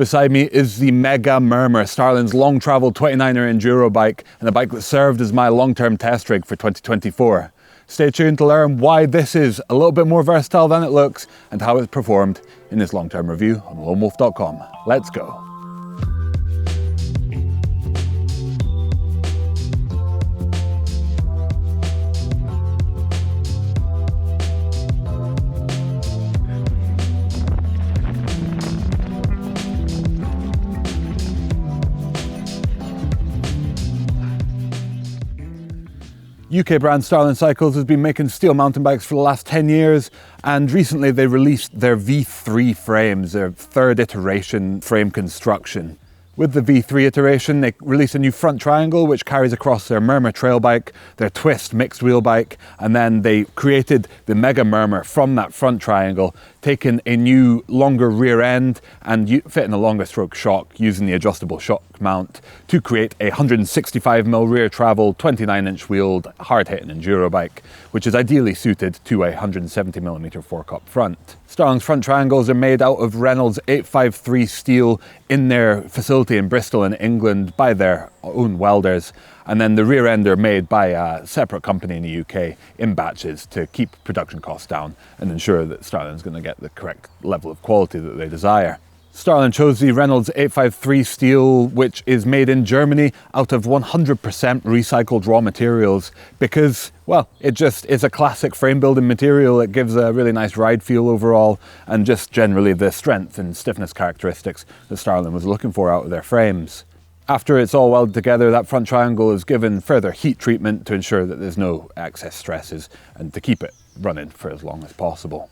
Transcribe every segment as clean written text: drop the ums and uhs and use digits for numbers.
Beside me is the Mega Murmur, Starling's long-travelled 29er enduro bike, and a bike that served as my long-term test rig for 2024. Stay tuned to learn why this is a little bit more versatile than it looks and how it's performed in this long-term review on loamwolf.com. Let's go. UK brand Starling Cycles has been making steel mountain bikes for the last 10 years, and recently they released their V3 frames, their third iteration frame construction. With the V3 iteration, they released a new front triangle which carries across their Murmur trail bike, their Twist mixed wheel bike, and then they created the Mega Murmur from that front triangle, taking a new longer rear end and fitting a longer stroke shock using the adjustable shock mount to create a 165mm rear travel, 29-inch wheeled, hard-hitting enduro bike, which is ideally suited to a 170mm forecock front. Starling's front triangles are made out of Reynolds 853 steel in their facility in Bristol in England by their own welders, and then the rear end are made by a separate company in the UK in batches to keep production costs down and ensure that Starling's going to get the correct level of quality that they desire. Starling chose the Reynolds 853 steel, which is made in Germany out of 100% recycled raw materials because, well, it just is a classic frame building material. It gives a really nice ride feel overall, and just generally the strength and stiffness characteristics that Starling was looking for out of their frames. After it's all welded together, that front triangle is given further heat treatment to ensure that there's no excess stresses and to keep it running for as long as possible.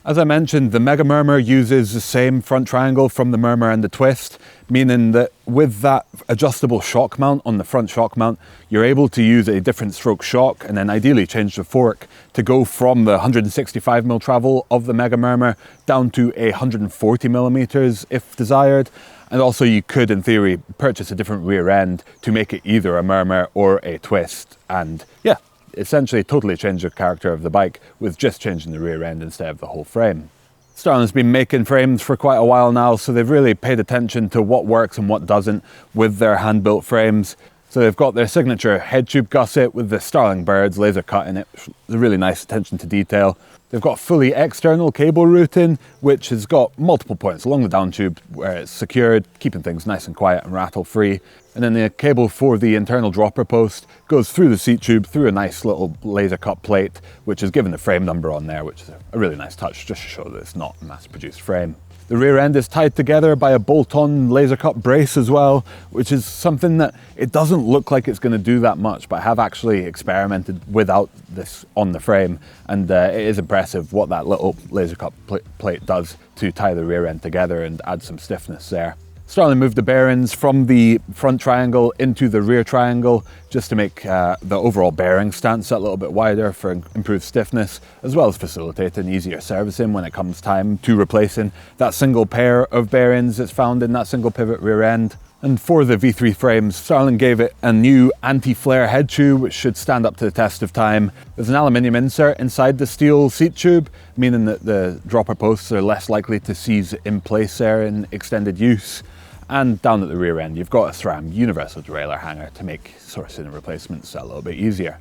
As I mentioned, the Mega Murmur uses the same front triangle from the Murmur and the Twist, meaning that with that adjustable shock mount on the front shock mount, you're able to use a different stroke shock and then ideally change the fork to go from the 165mm travel of the Mega Murmur down to 140mm if desired. And also you could, in theory, purchase a different rear end to make it either a Murmur or a Twist. And yeah, essentially totally change the character of the bike with just changing the rear end instead of the whole frame. Starling's been making frames for quite a while now, so they've really paid attention to what works and what doesn't with their hand-built frames. So they've got their signature head tube gusset with the Starling birds laser cut in it. It's a really nice attention to detail. They've got fully external cable routing, which has got multiple points along the down tube where it's secured, keeping things nice and quiet and rattle free. And then the cable for the internal dropper post goes through the seat tube, through a nice little laser cut plate, which is given the frame number on there, which is a really nice touch just to show that it's not a mass-produced frame. The rear end is tied together by a bolt-on laser cut brace as well, which is something that it doesn't look like it's going to do that much, but I have actually experimented without this on the frame, and it is impressive what that little laser cut plate does to tie the rear end together and add some stiffness there. Starling moved the bearings from the front triangle into the rear triangle just to make the overall bearing stance a little bit wider for improved stiffness, as well as facilitating easier servicing when it comes time to replacing that single pair of bearings that's found in that single pivot rear end. And for the V3 frames, Starling gave it a new anti-flare head tube, which should stand up to the test of time. There's an aluminium insert inside the steel seat tube, meaning that the dropper posts are less likely to seize in place there in extended use. And down at the rear end, you've got a SRAM universal derailleur hanger to make sourcing and replacements a little bit easier.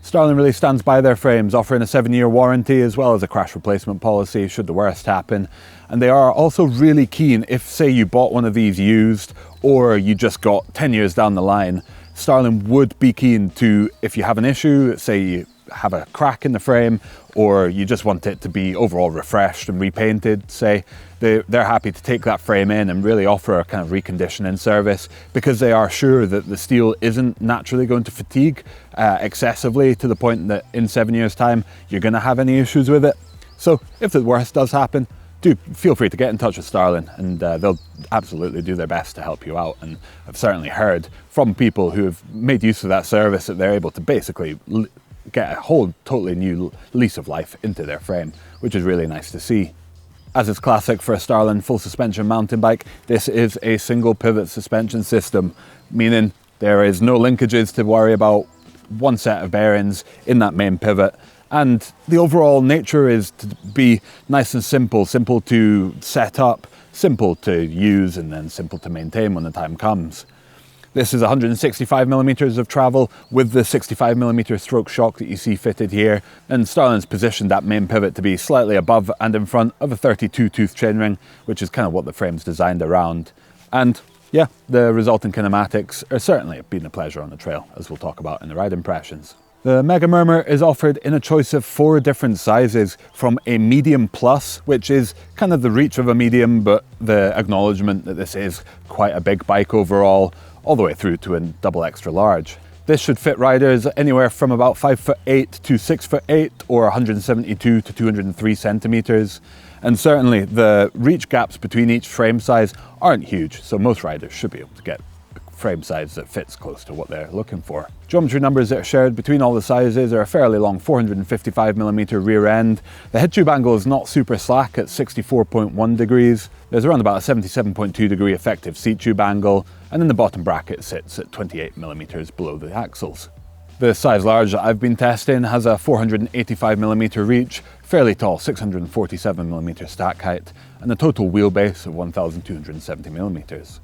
Starling really stands by their frames, offering a 7-year warranty as well as a crash replacement policy should the worst happen. And they are also really keen if, say, you bought one of these used or you just got 10 years down the line, Starling would be keen to, if you have an issue, say you have a crack in the frame or you just want it to be overall refreshed and repainted, say, they're happy to take that frame in and really offer a kind of reconditioning service because they are sure that the steel isn't naturally going to fatigue excessively to the point that in 7 years' time you're going to have any issues with it. So if the worst does happen, do feel free to get in touch with Starling, and they'll absolutely do their best to help you out. And I've certainly heard from people who have made use of that service that they're able to basically get a whole totally new lease of life into their frame, which is really nice to see. As is classic for a Starling full suspension mountain bike, this is a single pivot suspension system, meaning there is no linkages to worry about, one set of bearings in that main pivot, And the overall nature is to be nice and simple to set up, simple to use, and then simple to maintain when the time comes. This is 165 millimeters of travel with the 65 millimeter stroke shock that you see fitted here. And Starling's positioned that main pivot to be slightly above and in front of a 32 tooth chainring, which is kind of what the frame's designed around. And yeah, the resulting kinematics are certainly been a pleasure on the trail, as we'll talk about in the ride impressions. The Mega Murmur is offered in a choice of 4 different sizes, from a medium plus, which is kind of the reach of a medium, but the acknowledgement that this is quite a big bike overall, all the way through to a double extra large. This should fit riders anywhere from about 5'8" to 6'8", or 172 to 203 centimeters. And certainly the reach gaps between each frame size aren't huge, so most riders should be able to get a frame size that fits close to what they're looking for. Geometry numbers that are shared between all the sizes are a fairly long 455 millimeter rear end. The head tube angle is not super slack at 64.1 degrees. There's around about a 77.2 degree effective seat tube angle, and then the bottom bracket sits at 28 millimeters below the axles. The size large that I've been testing has a 485 millimeter reach, fairly tall 647 millimeter stack height, and a total wheelbase of 1,270 millimeters.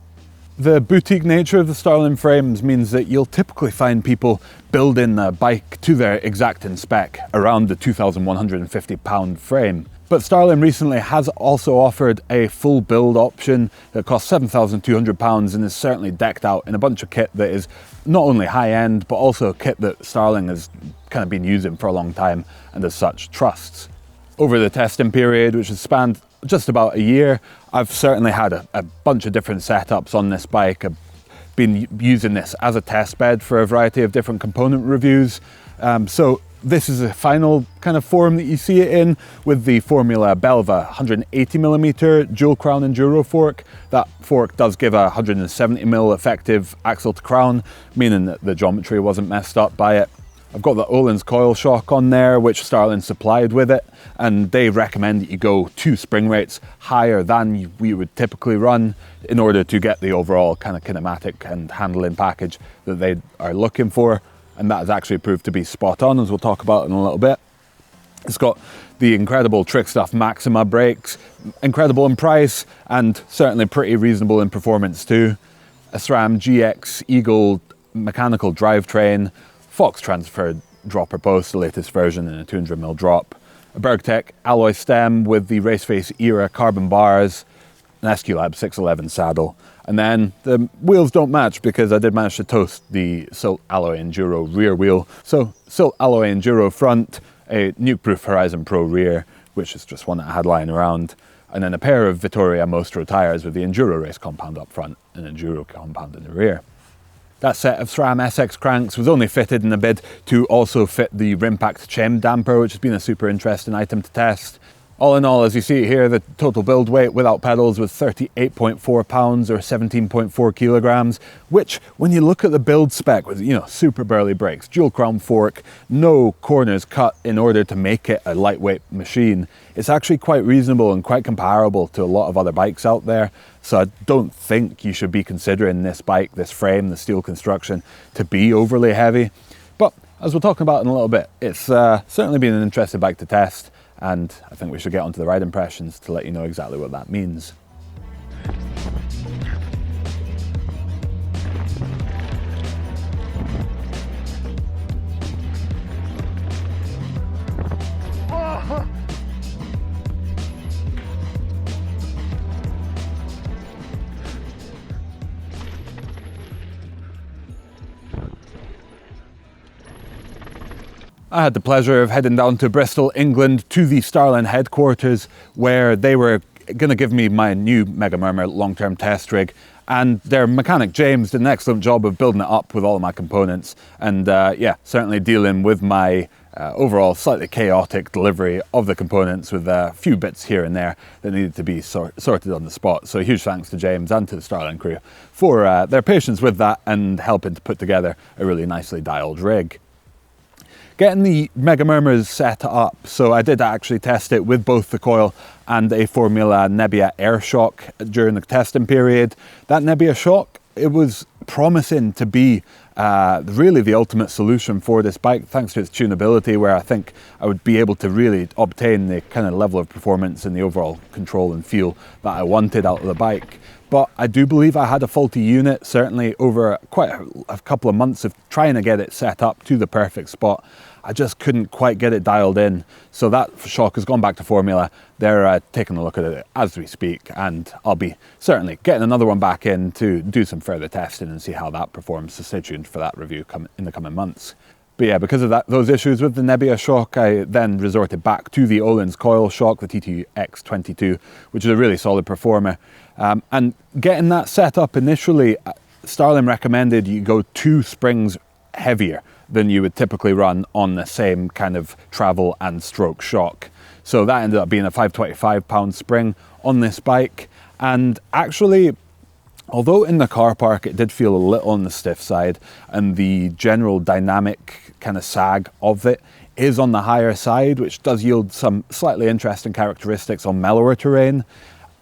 The boutique nature of the Starling frames means that you'll typically find people building the bike to their exacting spec around the 2,150 pound frame. But Starling recently has also offered a full build option that costs £7,200 and is certainly decked out in a bunch of kit that is not only high end, but also kit that Starling has kind of been using for a long time and as such trusts. Over the testing period, which has spanned just about a year, I've certainly had a bunch of different setups on this bike. I've been using this as a test bed for a variety of different component reviews. So this is the final kind of form that you see it in, with the Formula Belva 180mm dual crown enduro fork. That fork does give a 170mm effective axle to crown, meaning that the geometry wasn't messed up by it. I've got the Öhlins coil shock on there, which Starling supplied with it, and they recommend that you go 2 spring rates higher than we would typically run in order to get the overall kind of kinematic and handling package that they are looking for. And that has actually proved to be spot on, as we'll talk about in a little bit. It's got the incredible Trick Stuff Maxima brakes, incredible in price and certainly pretty reasonable in performance too. A SRAM GX Eagle mechanical drivetrain, Fox transferred dropper post, the latest version in a 200mm drop, a Bergtech alloy stem with the Raceface era carbon bars, an Esculab 611 saddle, and then the wheels don't match because I did manage to toast the Silt Alloy Enduro rear wheel. So Silt Alloy Enduro front, a Nuke-proof Horizon Pro rear, which is just one that I had lying around, and then a pair of Vittoria Mostro tyres with the Enduro race compound up front and Enduro compound in the rear. That set of SRAM SX cranks was only fitted in a bid to also fit the Rimpact chain damper, which has been a super interesting item to test. All in all, as you see here, the total build weight without pedals was 38.4 pounds or 17.4 kilograms, which when you look at the build spec with, super burly brakes, dual crown fork, no corners cut in order to make it a lightweight machine, it's actually quite reasonable and quite comparable to a lot of other bikes out there. So I don't think you should be considering this bike, this frame, the steel construction to be overly heavy. But as we'll talk about in a little bit, it's certainly been an interesting bike to test. And I think we should get onto the ride impressions to let you know exactly what that means. I had the pleasure of heading down to Bristol, England, to the Starling headquarters, where they were going to give me my new Mega Murmur long-term test rig, and their mechanic James did an excellent job of building it up with all of my components, and yeah, certainly dealing with my overall slightly chaotic delivery of the components with a few bits here and there that needed to be sorted on the spot. So huge thanks to James and to the Starling crew for their patience with that and helping to put together a really nicely dialed rig. Getting the Mega Murmurs set up, so I did actually test it with both the coil and a Formula Nebbia air shock during the testing period. That Nebbia shock, it was promising to be really the ultimate solution for this bike, thanks to its tunability, where I think I would be able to really obtain the kind of level of performance and the overall control and feel that I wanted out of the bike. But I do believe I had a faulty unit, certainly over quite a couple of months of trying to get it set up to the perfect spot. I just couldn't quite get it dialed in. So that shock has gone back to formula. They're taking a look at it as we speak, and I'll be certainly getting another one back in to do some further testing and see how that performs. So stay tuned for that review in the coming months. But yeah, because of those issues with the Nebia shock, I then resorted back to the Öhlins coil shock, the TTX22, which is a really solid performer. And getting that set up initially, Starling recommended you go 2 springs heavier than you would typically run on the same kind of travel and stroke shock. So that ended up being a 525-pound spring on this bike. And actually, although in the car park it did feel a little on the stiff side, and the general dynamic kind of sag of it is on the higher side, which does yield some slightly interesting characteristics on mellower terrain,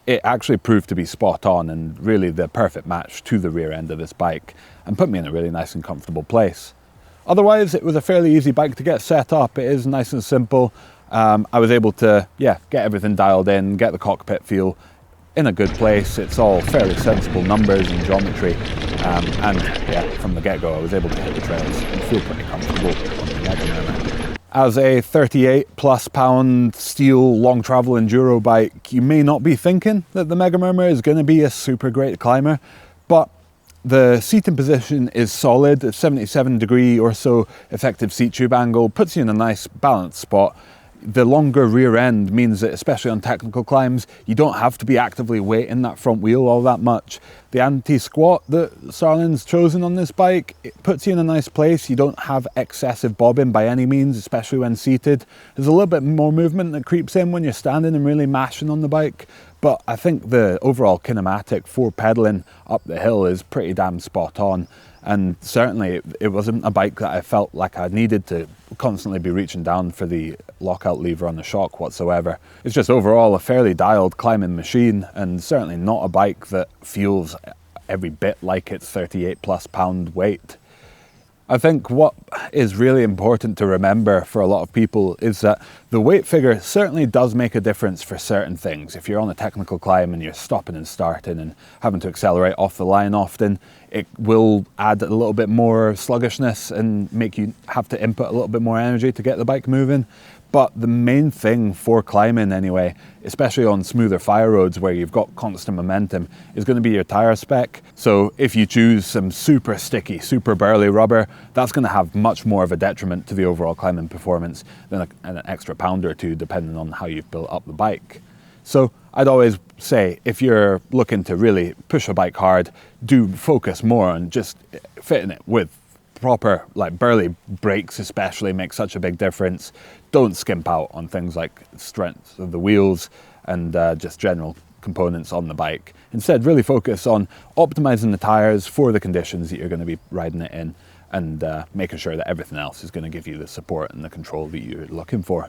it actually proved to be spot on and really the perfect match to the rear end of this bike and put me in a really nice and comfortable place. Otherwise, it was a fairly easy bike to get set up. It is nice and simple. I was able to, get everything dialed in, get the cockpit feel in a good place. It's all fairly sensible numbers and geometry. And from the get-go, I was able to hit the trails and feel pretty comfortable on the Mega Murmur. As a 38+ pound steel long travel enduro bike, you may not be thinking that the Mega Murmur is going to be a super great climber, but the seating position is solid. A 77-degree or so effective seat tube angle puts you in a nice balanced spot. The longer rear end means that, especially on technical climbs, you don't have to be actively weighting that front wheel all that much. The anti-squat that Starling's chosen on this bike, it puts you in a nice place. You don't have excessive bobbing by any means, especially when seated. There's a little bit more movement that creeps in when you're standing and really mashing on the bike. But I think the overall kinematic for pedaling up the hill is pretty damn spot on. And certainly it wasn't a bike that I felt like I needed to constantly be reaching down for the lockout lever on the shock whatsoever. It's just overall a fairly dialed climbing machine, and certainly not a bike that feels every bit like its 38+ pound weight. I think what is really important to remember for a lot of people is that the weight figure certainly does make a difference for certain things. If you're on a technical climb and you're stopping and starting and having to accelerate off the line often, it will add a little bit more sluggishness and make you have to input a little bit more energy to get the bike moving. But the main thing for climbing anyway, especially on smoother fire roads where you've got constant momentum, is going to be your tire spec. So if you choose some super sticky, super burly rubber, that's going to have much more of a detriment to the overall climbing performance than an extra pound or two, depending on how you've built up the bike. So I'd always say, if you're looking to really push a bike hard, do focus more on just fitting it with proper, like burly brakes especially make such a big difference. Don't skimp out on things like strength of the wheels and just general components on the bike. Instead, really focus on optimizing the tires for the conditions that you're going to be riding it in, and making sure that everything else is going to give you the support and the control that you're looking for.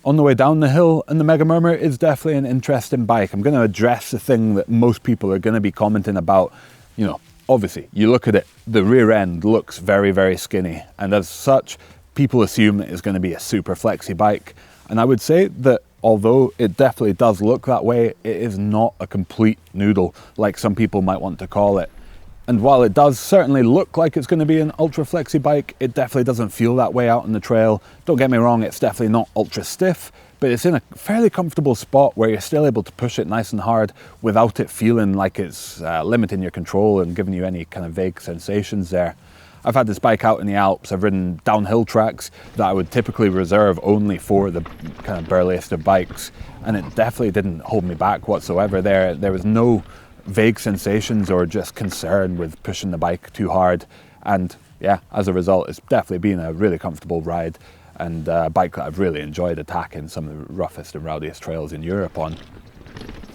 On the way down the hill, and the Mega Murmur is definitely an interesting bike. I'm going to address the thing that most people are going to be commenting about. You know, obviously, you look at it, the rear end looks very, very skinny, and as such, people assume that it's going to be a super flexy bike. And I would say that although it definitely does look that way, it is not a complete noodle like some people might want to call it. And while it does certainly look like it's going to be an ultra flexy bike, it definitely doesn't feel that way out on the trail. Don't get me wrong, it's definitely not ultra stiff, but it's in a fairly comfortable spot where you're still able to push it nice and hard without it feeling like it's limiting your control and giving you any kind of vague sensations there. I've had this bike out in the Alps. I've ridden downhill tracks that I would typically reserve only for the kind of burliest of bikes, and it definitely didn't hold me back whatsoever there. There was no vague sensations or just concern with pushing the bike too hard, and yeah, as a result, it's definitely been a really comfortable ride and a bike that I've really enjoyed attacking some of the roughest and rowdiest trails in Europe on.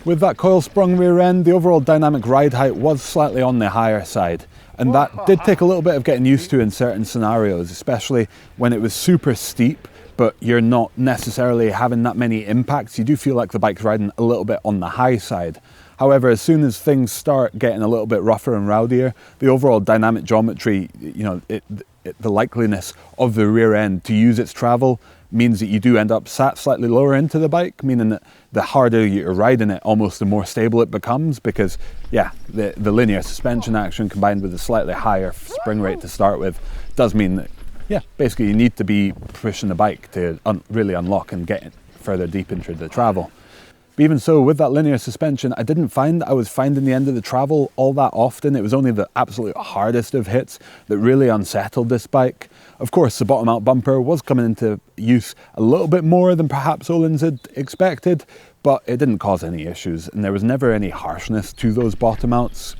With that coil sprung rear end, the overall dynamic ride height was slightly on the higher side, and that did take a little bit of getting used to in certain scenarios, especially when it was super steep but you're not necessarily having that many impacts. You do feel like the bike's riding a little bit on the high side. However, as soon as things start getting a little bit rougher and rowdier, the overall dynamic geometry, the likeliness of the rear end to use its travel means that you do end up sat slightly lower into the bike, meaning that the harder you're riding it, almost the more stable it becomes, because the linear suspension action combined with a slightly higher spring rate to start with does mean that basically you need to be pushing the bike to really unlock and get further deep into the travel. But even so, with that linear suspension, I didn't find that I was finding the end of the travel all that often. It was only the absolute hardest of hits that really unsettled this bike. Of course, the bottom out bumper was coming into use a little bit more than perhaps Öhlins had expected, but it didn't cause any issues, and there was never any harshness to those bottom outs.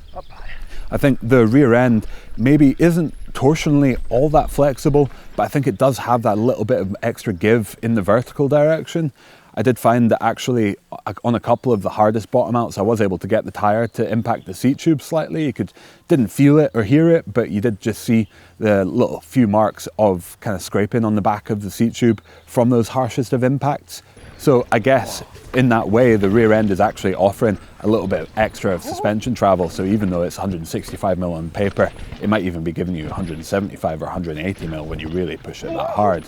I think the rear end maybe isn't torsionally all that flexible, but I think it does have that little bit of extra give in the vertical direction. I did find that actually on a couple of the hardest bottom outs, I was able to get the tyre to impact the seat tube slightly. You didn't feel it or hear it, but you did just see the little few marks of kind of scraping on the back of the seat tube from those harshest of impacts. So I guess in that way, the rear end is actually offering a little bit extra of suspension travel. So even though it's 165mm on paper, it might even be giving you 175 or 180mm when you really push it that hard.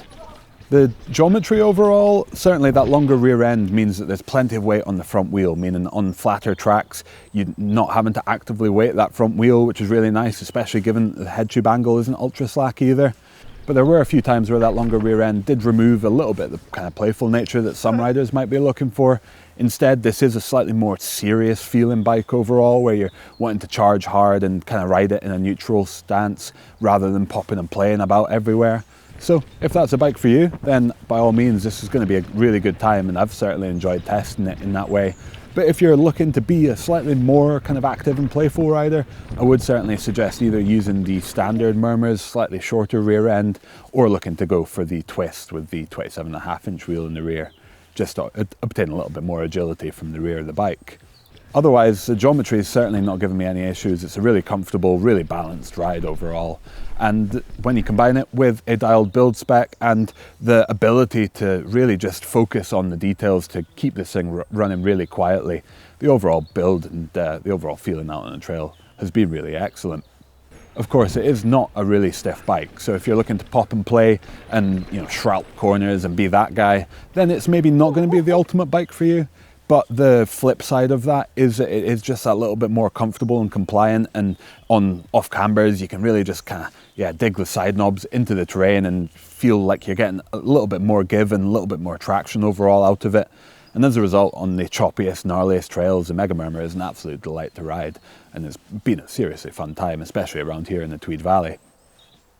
The geometry overall, certainly that longer rear end means that there's plenty of weight on the front wheel, meaning on flatter tracks, you're not having to actively weight that front wheel, which is really nice, especially given the head tube angle isn't ultra slack either. But there were a few times where that longer rear end did remove a little bit of the kind of playful nature that some riders might be looking for. Instead, this is a slightly more serious feeling bike overall, where you're wanting to charge hard and kind of ride it in a neutral stance rather than popping and playing about everywhere. So if that's a bike for you, then by all means, this is going to be a really good time, and I've certainly enjoyed testing it in that way. But if you're looking to be a slightly more kind of active and playful rider, I would certainly suggest either using the standard Murmur's slightly shorter rear end, or looking to go for the twist with the 27.5-inch wheel in the rear, just to obtain a little bit more agility from the rear of the bike. Otherwise, the geometry is certainly not giving me any issues. It's a really comfortable, really balanced ride overall. And when you combine it with a dialed build spec and the ability to really just focus on the details to keep this thing running really quietly, the overall build and the overall feeling out on the trail has been really excellent. Of course, it is not a really stiff bike, so if you're looking to pop and play and shroud corners and be that guy, then it's maybe not going to be the ultimate bike for you. But the flip side of that is it is just a little bit more comfortable and compliant, and on off cambers you can really just kind of dig the side knobs into the terrain and feel like you're getting a little bit more give and a little bit more traction overall out of it. And as a result, on the choppiest, gnarliest trails, the Mega Murmur is an absolute delight to ride, and it's been a seriously fun time, especially around here in the Tweed Valley.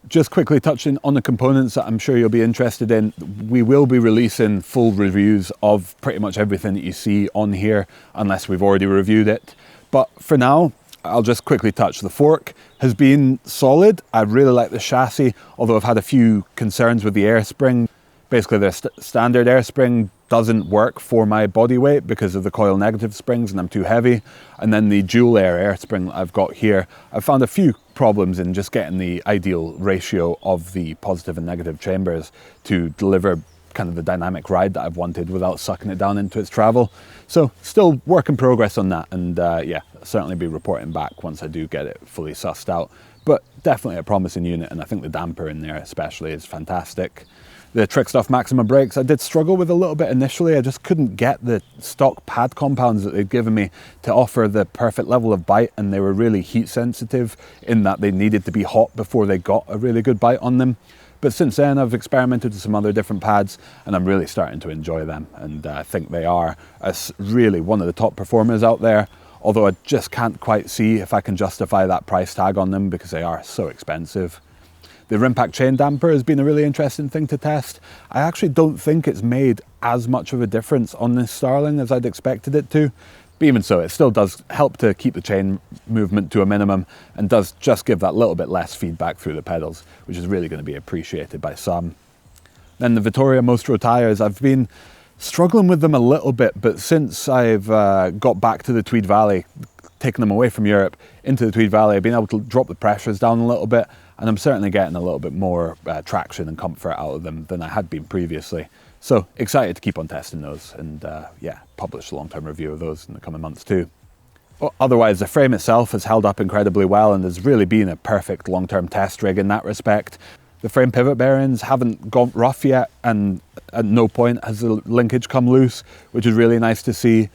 Just quickly touching on the components that I'm sure you'll be interested in, we will be releasing full reviews of pretty much everything that you see on here, unless we've already reviewed it. But for now, I'll just quickly touch. The fork has been solid. I really like the chassis, although I've had a few concerns with the air spring. Basically, the standard air spring doesn't work for my body weight because of the coil negative springs, and I'm too heavy. And then the dual air spring that I've got here, I've found a few problems in just getting the ideal ratio of the positive and negative chambers to deliver kind of the dynamic ride that I've wanted without sucking it down into its travel. So still work in progress on that, and I'll certainly be reporting back once I do get it fully sussed out. But definitely a promising unit, and I think the damper in there especially is fantastic. The Trick Stuff Maxima brakes, I did struggle with a little bit initially. I just couldn't get the stock pad compounds that they'd given me to offer the perfect level of bite, and they were really heat sensitive in that they needed to be hot before they got a really good bite on them. But since then, I've experimented with some other different pads, and I'm really starting to enjoy them. And I think they are really one of the top performers out there, although I just can't quite see if I can justify that price tag on them because they are so expensive. The Rimpack chain damper has been a really interesting thing to test. I actually don't think it's made as much of a difference on this Starling as I'd expected it to. But even so, it still does help to keep the chain movement to a minimum and does just give that little bit less feedback through the pedals, which is really going to be appreciated by some. Then the Vittoria Mostro tyres, I've been struggling with them a little bit, but since I've got back to the Tweed Valley, taken them away from Europe into the Tweed Valley, I've been able to drop the pressures down a little bit, and I'm certainly getting a little bit more traction and comfort out of them than I had been previously. So excited to keep on testing those and publish a long-term review of those in the coming months too. Otherwise, the frame itself has held up incredibly well and has really been a perfect long-term test rig in that respect. The frame pivot bearings haven't gone rough yet, and at no point has the linkage come loose, which is really nice to see.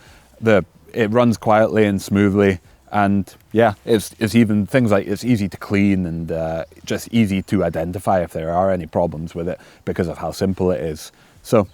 It runs quietly and smoothly, and yeah, it's even things like it's easy to clean and just easy to identify if there are any problems with it because of how simple it is. So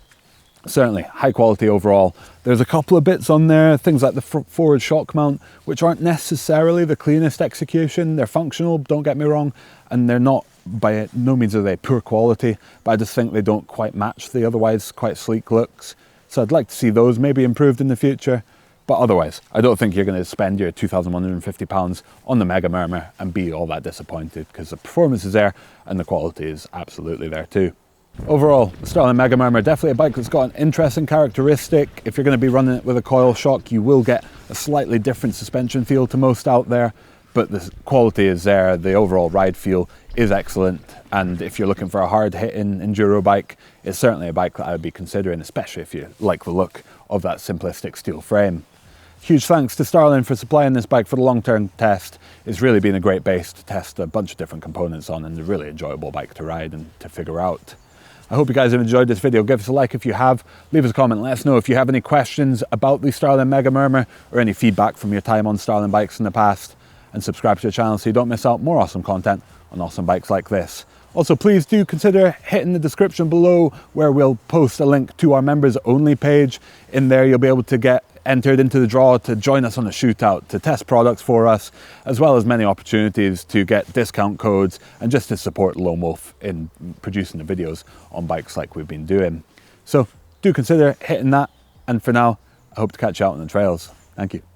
certainly high quality overall. There's a couple of bits on there, things like the forward shock mount, which aren't necessarily the cleanest execution. They're functional, don't get me wrong, and they're not, by no means are they poor quality, but I just think they don't quite match the otherwise quite sleek looks. So I'd like to see those maybe improved in the future. But otherwise, I don't think you're going to spend your £2,150 on the Mega Murmur and be all that disappointed, because the performance is there and the quality is absolutely there too. Overall, the Starling Mega Murmur, definitely a bike that's got an interesting characteristic. If you're going to be running it with a coil shock, you will get a slightly different suspension feel to most out there, but the quality is there, the overall ride feel is excellent, and if you're looking for a hard-hitting enduro bike, it's certainly a bike that I would be considering, especially if you like the look of that simplistic steel frame. Huge thanks to Starling for supplying this bike for the long-term test. It's really been a great base to test a bunch of different components on, and a really enjoyable bike to ride and to figure out. I hope you guys have enjoyed this video. Give us a like if you have, leave us a comment, let us know if you have any questions about the Starling Mega Murmur or any feedback from your time on Starling bikes in the past, and subscribe to the channel so you don't miss out more awesome content on awesome bikes like this. Also, please do consider hitting the description below where we'll post a link to our members only page. In there you'll be able to get entered into the draw to join us on a shootout, to test products for us, as well as many opportunities to get discount codes and just to support Loam in producing the videos on bikes like we've been doing. So do consider hitting that, and for now I hope to catch you out on the trails. Thank you.